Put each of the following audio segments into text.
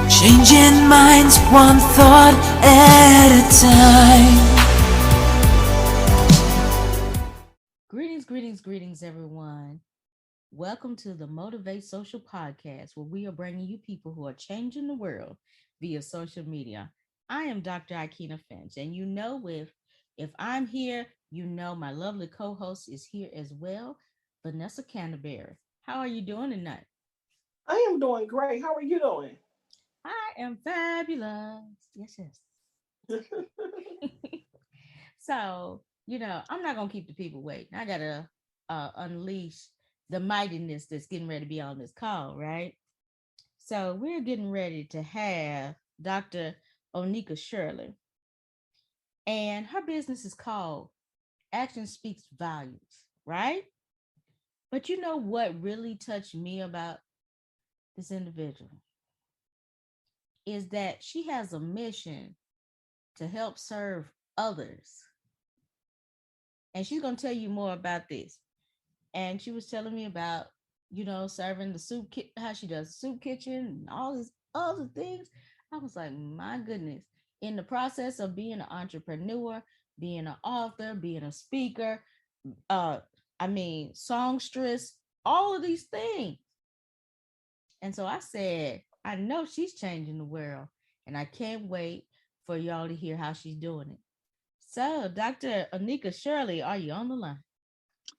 Changing minds one thought at a time. Greetings, everyone. Welcome to the Motivate Social Podcast, where we are bringing you people who are changing the world via social media. I am Dr. Ikena Finch, and if I'm here, my lovely co-host is here as well, Vanessa Canterbury. How are you doing tonight? I am doing great. How are you doing? I am fabulous. Yes, yes. So, I'm not gonna keep the people waiting. I gotta unleash the mightiness that's getting ready to be on this call, right? So we're getting ready to have Dr. Onika Shirley, and her business is called Action Speaks Volumes, right? But you know what really touched me about this individual is that she has a mission to help serve others. And she's going to tell you more about this. And she was telling me about, serving the how she does soup kitchen and all these other things. I was like, my goodness. In the process of being an entrepreneur, being an author, being a speaker, uh, songstress, all of these things. And so I said, I know she's changing the world, and I can't wait for y'all to hear how she's doing it. So, Dr. Onika Shirley, are you on the line?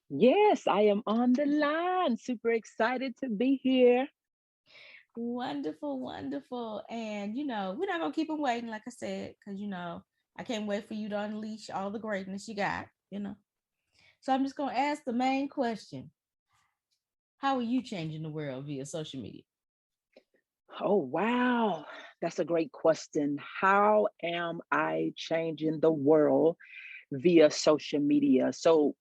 Yes, I am on the line. Super excited to be here. Wonderful, wonderful. And, we're not going to keep them waiting, like I said, because, I can't wait for you to unleash all the greatness you got. So I'm just going to ask the main question. How are you changing the world via social media? Oh, wow. That's a great question. How am I changing the world via social media? So,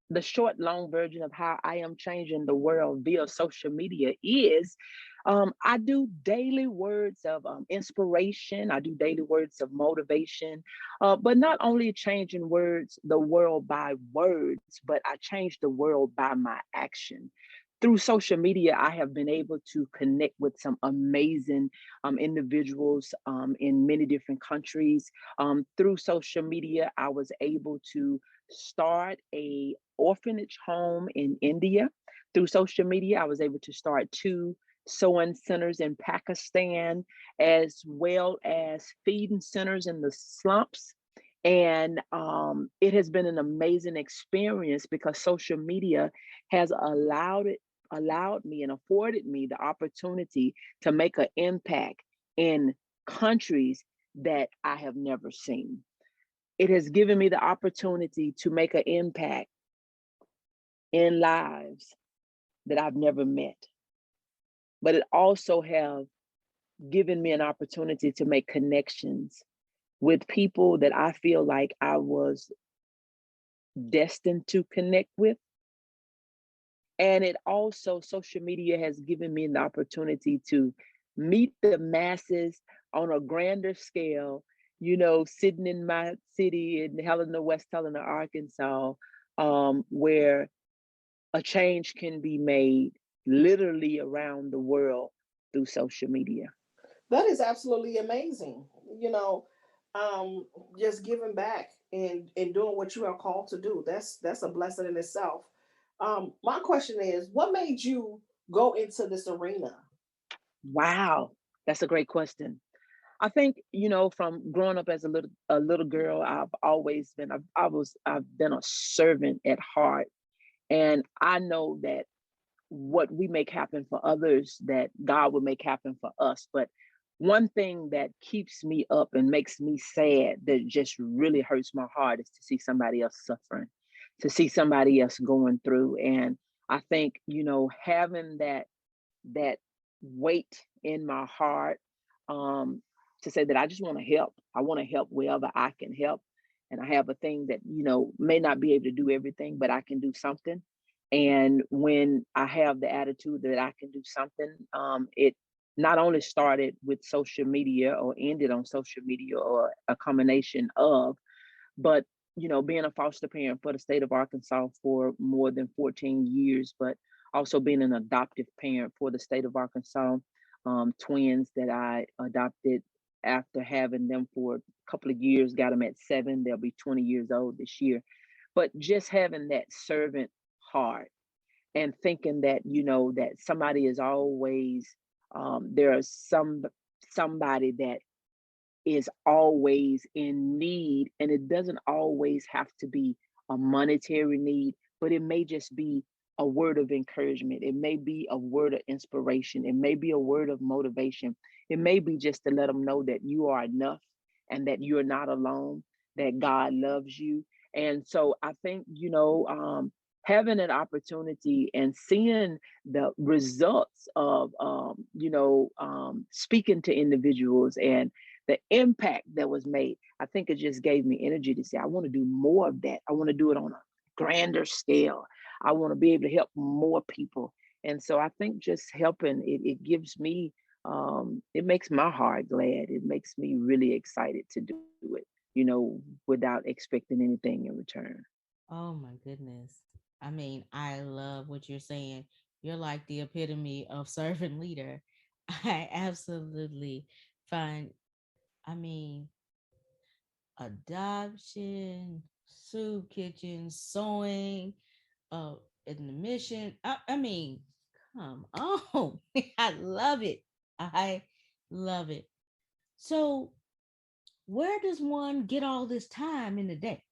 the short, long version of how I am changing the world via social media is I do daily words of inspiration. I do daily words of motivation, but not only changing the world by words, but I change the world by my action. Through social media, I have been able to connect with some amazing individuals in many different countries. Through social media, I was able to start a orphanage home in India. Through social media, I was able to start two sewing centers in Pakistan, as well as feeding centers in the slumps. And it has been an amazing experience because social media has allowed me and afforded me the opportunity to make an impact in countries that I have never seen. It has given me the opportunity to make an impact in lives that I've never met. But it also have given me an opportunity to make connections with people that I feel like I was destined to connect with. And it also, social media has given me the opportunity to meet the masses on a grander scale, sitting in my city in Helena, West Helena, Arkansas, where a change can be made literally around the world through social media. That is absolutely amazing. You know, um, just giving back and doing what you are called to do. That's a blessing in itself. My question is, what made you go into this arena? Wow, that's a great question. I think, from growing up as a little girl, I've been a servant at heart. And I know that what we make happen for others, that God will make happen for us. But one thing that keeps me up and makes me sad, that just really hurts my heart, is to see somebody else suffering, to see somebody else going through. And I think, having that weight in my heart, um, to say that I just want to help. I want to help wherever I can help. And I have a thing that, may not be able to do everything, but I can do something. And when I have the attitude that I can do something, it not only started with social media or ended on social media or a combination of, but being a foster parent for the state of Arkansas for more than 14 years, but also being an adoptive parent for the state of Arkansas. twins that I adopted after having them for a couple of years, got them at 7. They'll be 20 years old this year. But just having that servant heart and thinking that, that somebody is always, there's somebody that is always in need, and it doesn't always have to be a monetary need, but it may just be a word of encouragement. It may be a word of inspiration. It may be a word of motivation. It may be just to let them know that you are enough and that you're not alone, that God loves you. And so I think, having an opportunity and seeing the results of, speaking to individuals and the impact that was made, I think it just gave me energy to say, I want to do more of that. I want to do it on a grander scale. I want to be able to help more people. And so I think just helping, it gives me, it makes my heart glad. It makes me really excited to do it, without expecting anything in return. Oh my goodness. I mean, I love what you're saying. You're like the epitome of servant leader. I absolutely find, I mean, adoption, soup kitchen, sewing, uh, in the mission. I mean, come on. I love it. I love it. So, where does one get all this time in the day?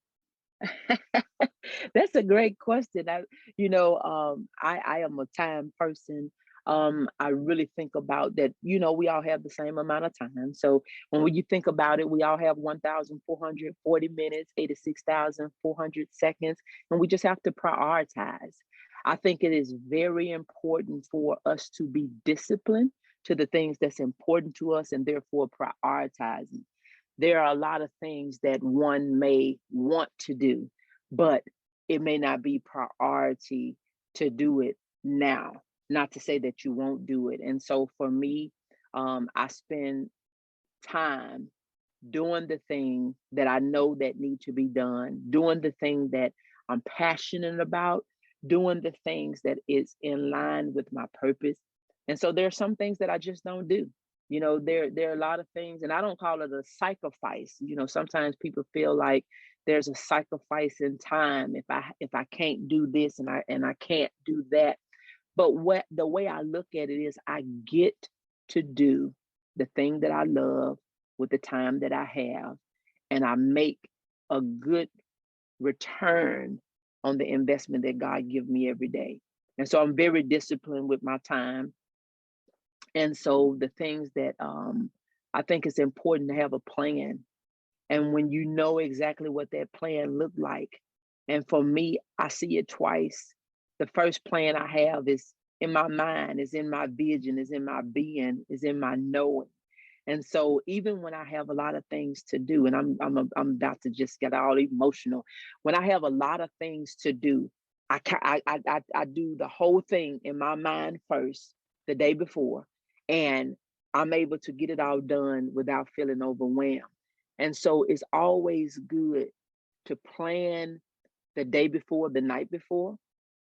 That's a great question. I am a time person. I really think about that. We all have the same amount of time. So you think about it, we all have 1,440 minutes, 86,400 seconds, and we just have to prioritize. I think it is very important for us to be disciplined to the things that's important to us, and therefore prioritizing. There are a lot of things that one may want to do, but it may not be priority to do it now. Not to say that you won't do it. And so for me, I spend time doing the thing that I know that need to be done, doing the thing that I'm passionate about, doing the things that is in line with my purpose. And so there are some things that I just don't do. There are a lot of things, and I don't call it a sacrifice. Sometimes people feel like there's a sacrifice in time if I can't do this and I can't do that. But the way I look at it is I get to do the thing that I love with the time that I have, and I make a good return on the investment that God give me every day. And so I'm very disciplined with my time. And so the things that I think it's important to have a plan. And when you know exactly what that plan looked like, and for me, I see it twice. The first plan I have is in my mind, is in my vision, is in my being, is in my knowing. And so even when I have a lot of things to do, and I'm about to just get all emotional, when I have a lot of things to do, I do the whole thing in my mind first the day before, and I'm able to get it all done without feeling overwhelmed. And so it's always good to plan the day before, the night before,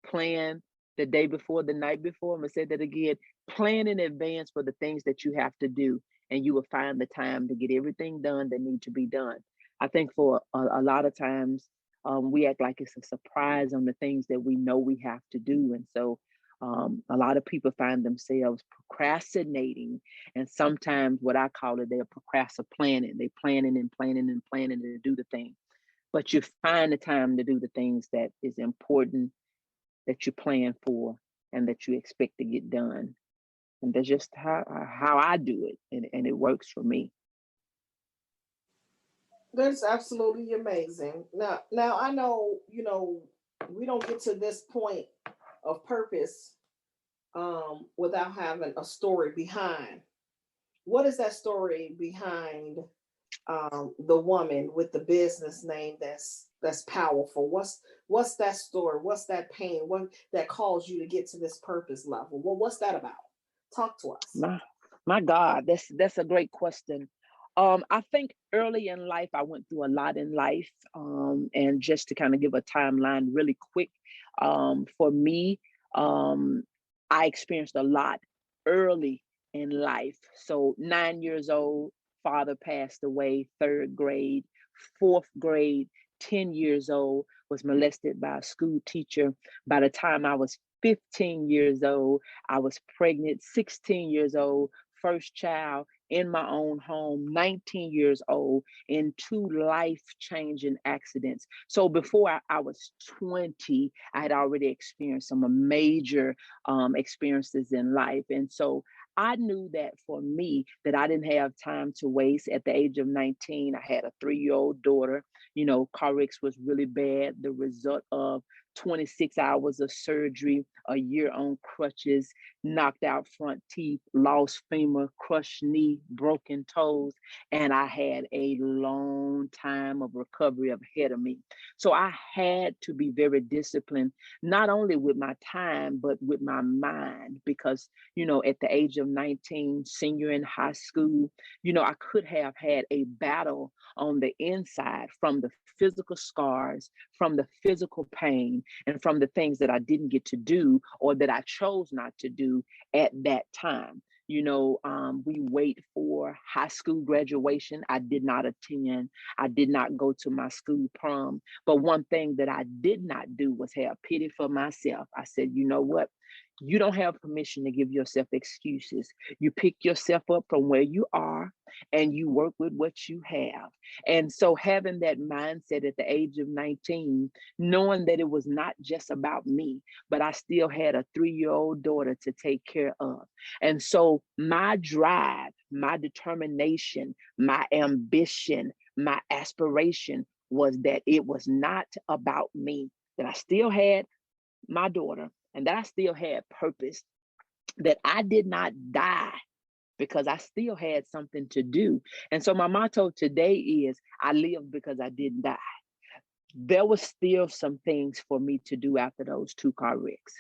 plan the day before, the night before. I'm gonna say that again. Plan in advance for the things that you have to do, and you will find the time to get everything done that need to be done. I think for a lot of times, we act like it's a surprise on the things that we know we have to do, and so a lot of people find themselves procrastinating, and sometimes what I call it, they're procrastinating. They planning and planning and planning to do the thing, but you find the time to do the things that is important, that you plan for, and that you expect to get done. And that's just how I do it, and it works for me. That's absolutely amazing. Now I know, we don't get to this point of purpose without having a story behind. What is that story behind the woman with the business name that's powerful? What's that story? What's that pain? What that caused you to get to this purpose level? Well, what's that about? Talk to us. My God, that's a great question. I think early in life, I went through a lot in life. And just to kind of give a timeline really quick, for me, I experienced a lot early in life. So 9 years old, father passed away, third grade, fourth grade, 10 years old, was molested by a school teacher. By the time I was 15 years old, I was pregnant, 16 years old, first child in my own home, 19 years old, in two life changing accidents. So before I was 20, I had already experienced some major experiences in life. And so I knew that for me, that I didn't have time to waste. At the age of 19, I had a 3-year-old daughter. Car wrecks was really bad. The result of 26 hours of surgery, a year on crutches, knocked out front teeth, lost femur, crushed knee, broken toes, and I had a long time of recovery ahead of me. So I had to be very disciplined, not only with my time, but with my mind, because, at the age of 19, senior in high school, I could have had a battle on the inside from the physical scars, from the physical pain, and from the things that I didn't get to do or that I chose not to do at that time. We wait for high school graduation. I did not attend. I did not go to my school prom. But one thing that I did not do was have pity for myself. I said, you know what? You don't have permission to give yourself excuses. You pick yourself up from where you are and you work with what you have. And so having that mindset at the age of 19, knowing that it was not just about me, but I still had a 3-year-old daughter to take care of. And so my drive, my determination, my ambition, my aspiration was that it was not about me, that I still had my daughter and that I still had purpose, that I did not die because I still had something to do. And so my motto today is I lived because I didn't die. There was still some things for me to do after those two car wrecks.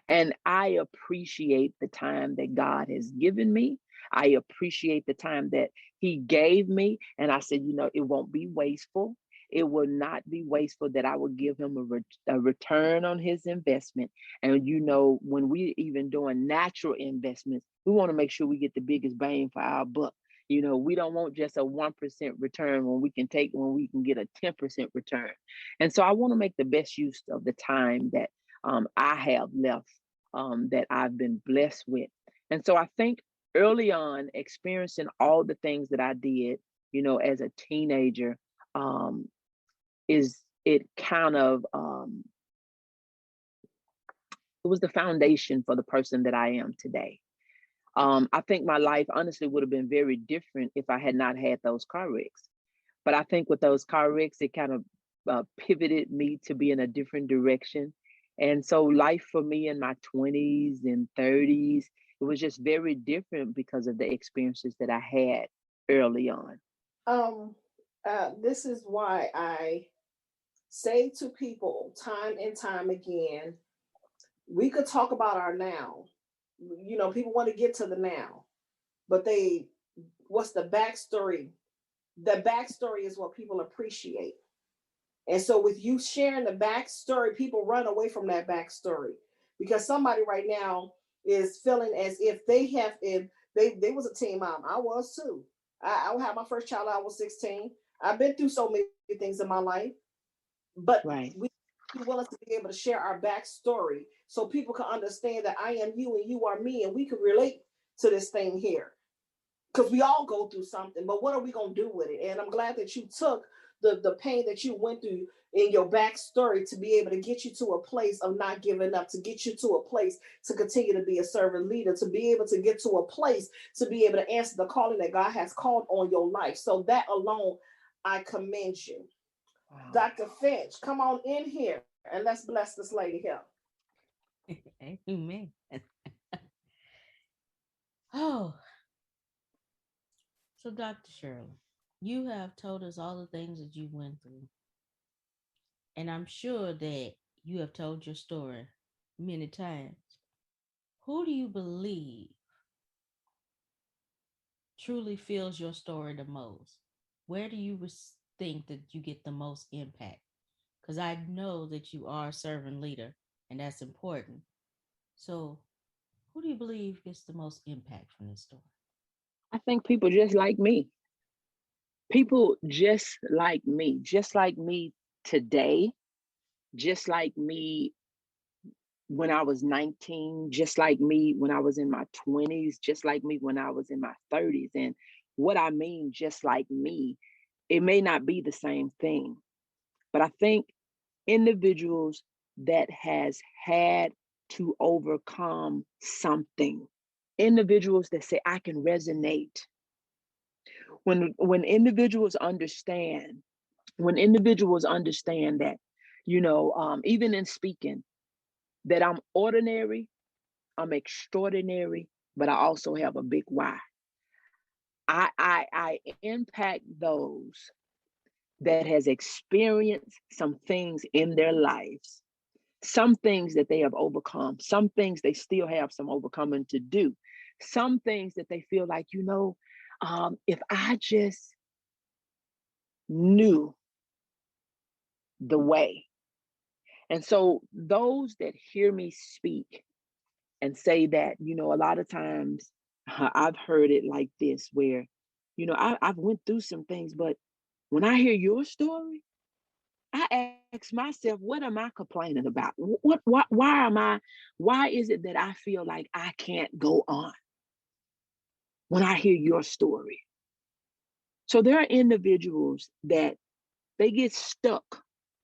And I appreciate the time that God has given me. I appreciate the time that He gave me. And I said, it won't be wasteful. It will not be wasteful, that I will give Him a return on His investment. And, when we even doing natural investments, we want to make sure we get the biggest bang for our buck. We don't want just a 1% return when we can get a 10% return. And so I want to make the best use of the time that I have left, that I've been blessed with. And so I think early on, experiencing all the things that I did, as a teenager, is it kind of, it was the foundation for the person that I am today. I think my life honestly would have been very different if I had not had those car wrecks. But I think with those car wrecks, it kind of pivoted me to be in a different direction. And so life for me in my 20s and 30s, it was just very different because of the experiences that I had early on. Um, this is why I say to people time and time again, we could talk about our now. People want to get to the now, but what's the backstory? The backstory is what people appreciate. And so with you sharing the backstory, people run away from that backstory because somebody right now is feeling as if they was a teen mom. I was too. I had my first child. I was 16. I've been through so many things in my life, but Right. we be willing to be able to share our backstory so people can understand that I am you and you are me, and we can relate to this thing here because we all go through something. But what are we going to do with it? And I'm glad that you took the pain that you went through in your backstory to be able to get you to a place of not giving up, to get you to a place to continue to be a servant leader, to be able to get to a place to be able to answer the calling that God has called on your life. So that alone, I commend you. Wow. Dr. Finch, come on in here and let's bless this lady here. Amen. Oh, so Dr. Shirley, you have told us all the things that you went through. And I'm sure that you have told your story many times. Who do you believe truly feels your story the most? Where do you think that you get the most impact? Because I know that you are a servant leader, and that's important. So, who do you believe gets the most impact from this story? I think people just like me. People just like me today, just like me when I was 19, just like me when I was in my 20s, just like me when I was in my 30s. And what I mean, just like me, it may not be the same thing, but I think individuals that has had to overcome something, individuals that say, I can resonate. When individuals understand, when individuals understand that, even in speaking, that I'm ordinary, I'm extraordinary, but I also have a big why. I impact those that has experienced some things in their lives, some things that they have overcome, some things they still have some overcoming to do, some things that they feel like, if I just knew the way. And so those that hear me speak and say that, a lot of times I've heard it like this, where, I've went through some things, but when I hear your story, I ask myself, what am I complaining about? Why is it that I feel like I can't go on when I hear your story? So there are individuals that they get stuck.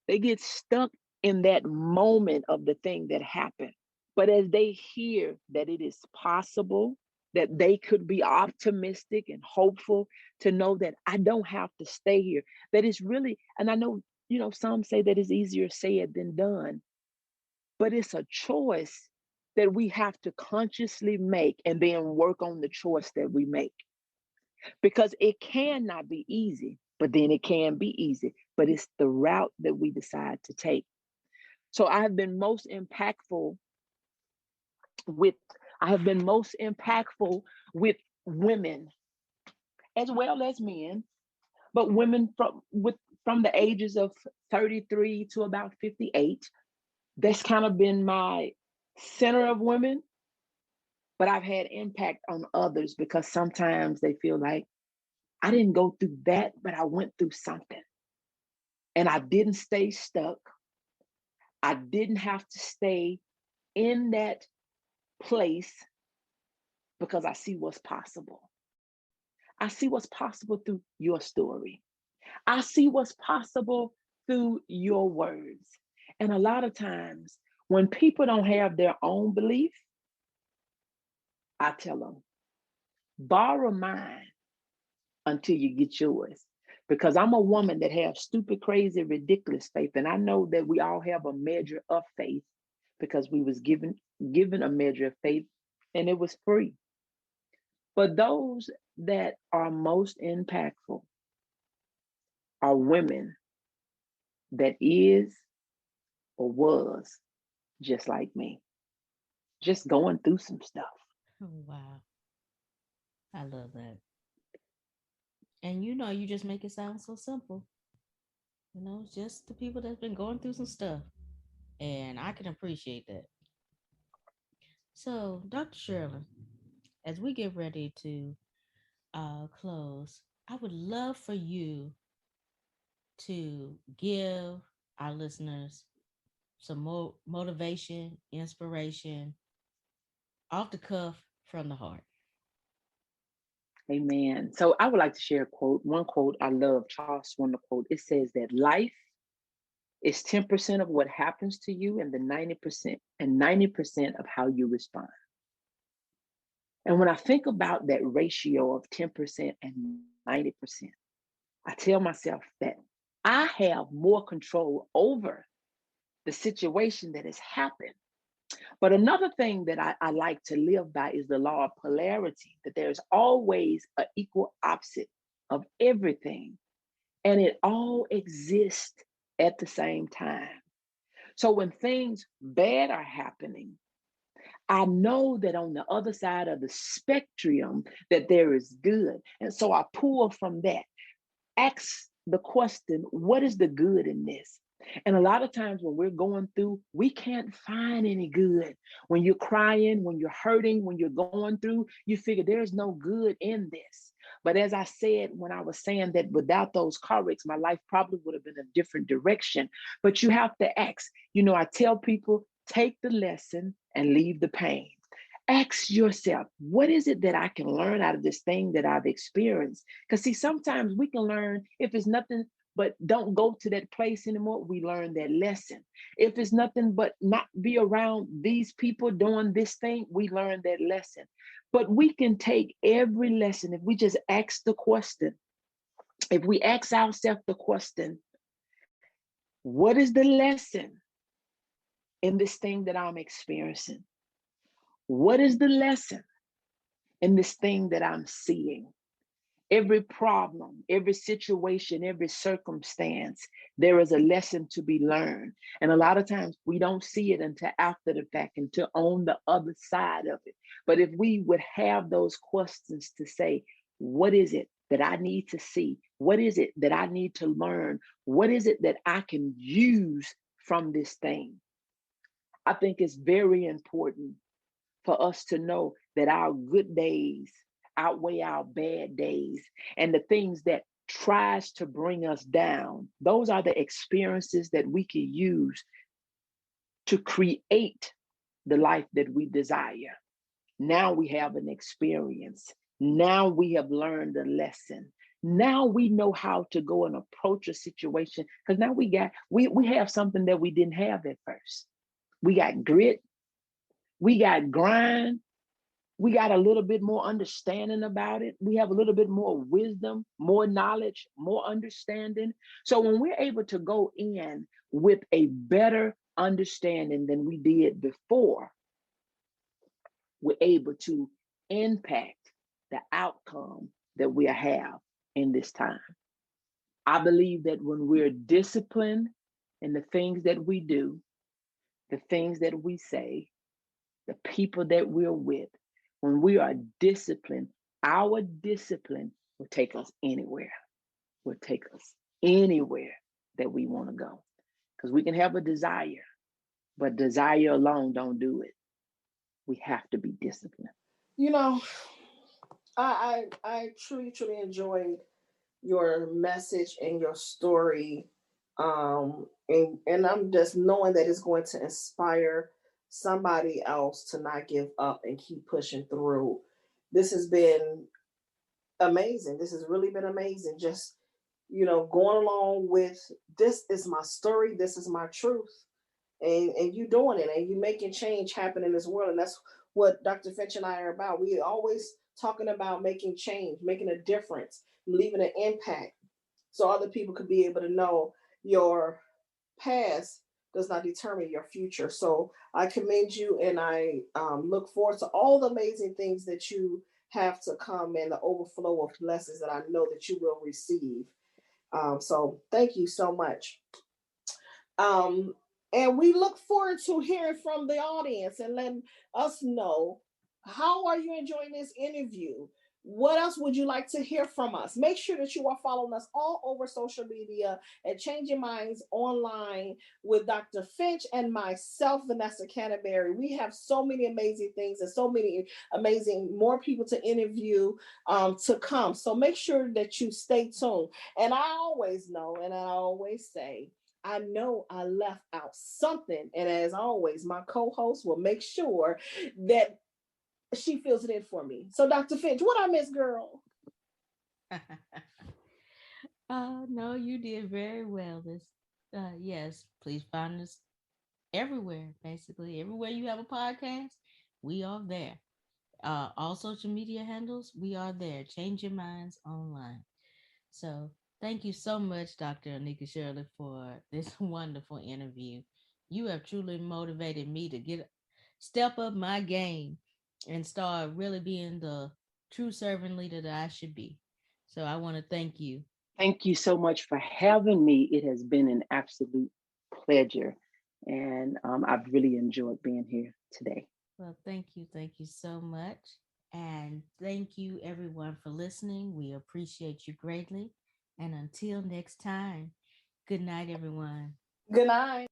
They get stuck in that moment of the thing that happened. But as they hear that it is possible, that they could be optimistic and hopeful to know that I don't have to stay here, that it's really, and I know, some say that it's easier said than done, but it's a choice that we have to consciously make and then work on the choice that we make. Because it cannot be easy, but then it can be easy, but it's the route that we decide to take. So I have been most impactful with with women as well as men, but women from the ages of 33 to about 58. That's kind of been my center of women, but I've had impact on others because sometimes they feel like I didn't go through that, but I went through something and I didn't stay stuck. I didn't have to stay in that place because I see what's possible. I see what's possible through your story. I see what's possible through your words. And a lot of times, when people don't have their own belief, I tell them, borrow mine until you get yours. Because I'm a woman that have stupid, crazy, ridiculous faith. And I know that we all have a measure of faith because we was given a measure of faith and it was free. But those that are most impactful are women that is or was just like me, just going through some stuff. Oh, wow. I love that. And you just make it sound so simple. It's just the people that's been going through some stuff. And I can appreciate that. So, Dr. Shirley, as we get ready to close, I would love for you to give our listeners some more motivation, inspiration, off the cuff from the heart. Amen. So I would like to share a quote. One quote I love, Charles Swindoll quote. It says that life is 10% of what happens to you and the 90% of how you respond. And when I think about that ratio of 10% and 90%, I tell myself that I have more control over the situation that has happened. But another thing that I like to live by is the law of polarity, that there's always an equal opposite of everything, and it all exists at the same time. So when things bad are happening, I know that on the other side of the spectrum that there is good. And so I pull from that. Ask the question, what is the good in this? And a lot of times when we're going through, we can't find any good. When you're crying, when you're hurting, when you're going through, you figure there's no good in this. But as I said, when I was saying that without those courage, my life probably would have been a different direction. But you have to ask, I tell people, take the lesson and leave the pain. Ask yourself, what is it that I can learn out of this thing that I've experienced? Because, see, sometimes we can learn if it's nothing but don't go to that place anymore. We learn that lesson. If it's nothing but not be around these people doing this thing, we learn that lesson. But we can take every lesson if we just ask the question. If we ask ourselves the question, what is the lesson in this thing that I'm experiencing? What is the lesson in this thing that I'm seeing? Every problem, every situation, every circumstance, there is a lesson to be learned. And a lot of times we don't see it until after the fact, until on the other side of it. But if we would have those questions to say, what is it that I need to see? What is it that I need to learn? What is it that I can use from this thing? I think it's very important for us to know that our good days outweigh our bad days, and the things that tries to bring us down, those are the experiences that we can use to create the life that we desire. Now we have an experience. Now we have learned a lesson. Now we know how to go and approach a situation, because now we have something that we didn't have at first. We got grit, we got grind, we got a little bit more understanding about it. We have a little bit more wisdom, more knowledge, more understanding. So when we're able to go in with a better understanding than we did before, we're able to impact the outcome that we have in this time. I believe that when we're disciplined in the things that we do, the things that we say, the people that we're with, when we are disciplined, our discipline will take us anywhere, will take us anywhere that we want to go. Because we can have a desire, but desire alone don't do it. We have to be disciplined. You know, I truly enjoyed your message and your story. And I'm just knowing that it's going to inspire somebody else to not give up and keep pushing through. This has been amazing. This has really been amazing. Just, going along with, this is my story, this is my truth. And you doing it, and you making change happen in this world. And that's what Dr. Finch and I are about. We always talking about making change, making a difference, leaving an impact, so other people could be able to know your past does not determine your future. So I commend you, and I look forward to all the amazing things that you have to come, and the overflow of blessings that I know that you will receive. So thank you so much. Um, and we look forward to hearing from the audience and letting us know, how are you enjoying this interview? What else would you like to hear from us? Make sure that you are following us all over social media at Changing Minds Online with Dr. Finch and myself, Vanessa Canterbury. We have so many amazing things and so many amazing more people to interview to come. So make sure that you stay tuned. And I always know, and I always say, I know I left out something. And as always, my co-host will make sure that she fills it in for me. So, Dr. Finch, what I miss, girl? No, you did very well. This, yes, please find us everywhere. Basically, everywhere you have a podcast, we are there. All social media handles, we are there. Change your minds online. So, thank you so much, Dr. Onika Shirley, for this wonderful interview. You have truly motivated me to step up my game and start really being the true servant leader that I should be. So I want to thank you. Thank you so much for having me. It has been an absolute pleasure. And I've really enjoyed being here today. Well, thank you so much. And thank you everyone for listening. We appreciate you greatly. And until next time, good night, everyone. Good night.